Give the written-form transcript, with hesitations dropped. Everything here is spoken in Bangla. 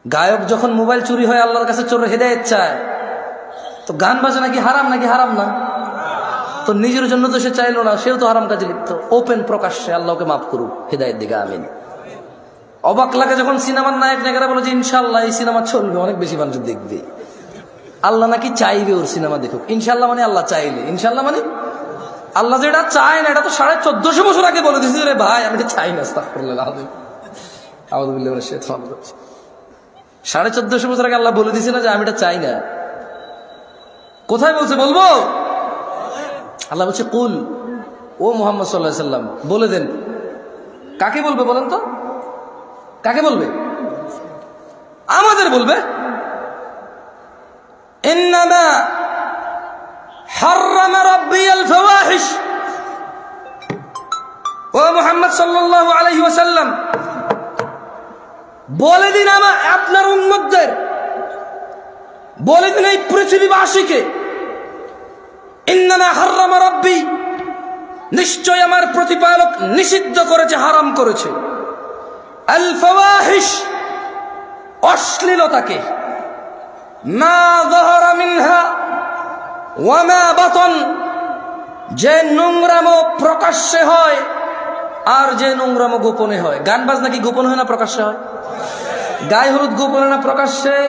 গায়ক যখন মোবাইল চুরি হয় আল্লাহর কাছে চোর হেদায়েত চায়, তো গান বাজনা কি হারাম নাকি হারাম না? তো নিজের জন্য তো সে চাইলো না, সেও তো হারাম কাজে লিপ্ত। ওপেন প্রকাশ্যে আল্লাহকে মাফ করুক, হেদায়েত দিকে আমিন। অবাক লাগে যখন সিনেমার নায়ক নায়িকারা বলে যে ইনশাল্লাহ এই সিনেমা চলবে, অনেক বেশি মানুষ দেখবে। আল্লাহ নাকি চাইবে ওর সিনেমা দেখুক। ইনশাল্লাহ মানে আল্লাহ চাইলে, ইনশাল্লাহ মানে আল্লাহ যেটা চায় না, এটা তো 1450 বছর আগে বলে দিয়েছে রে ভাই, আমি চাই না। আস্তাগফিরুল্লাহ আযীম, আউযু বিল্লাহি মিনাশ শাইতানির রাজীম। 1450 বছর আগে আল্লাহ বলে দিয়েছে না যে আমি এটা চাই না? কোথায় বলছে বলবো? আল্লাহ বলছে কুল, ও মুহাম্মদ সাল্লাল্লাহু আলাইহি সাল্লাম বলে দেন। কাকে বলবে বলেন তো? কাকে বলবে? আমাদের বলবে। ইন্নামা হাররামা রাব্বিয়াল ফাওয়াহিশ, ও মুহাম্মদ সাল্লাল্লাহু আলাইহি ওয়াসাল্লাম বলে দিন আপনার উম্মতদের, বলে দিন এই পৃথিবীবাসীকে, ইন্নামা হাররামা রাব্বি, নিশ্চয় আমার প্রতিপালক নিষিদ্ধ করেছে, হারাম করেছে, আল ফাওয়াহিশ, অশ্লীলতাকে, মা যাহারা মিনহা ওয়া মা বাতন, যে নোংরামো প্রকাশ্যে হয় আর যে নোংরামো গোপনে হয়। গান বাজনা কি গোপন হয় না প্রকাশ্যে হয়? গায়ে হলুদ গোপনে না প্রকাশ্যে?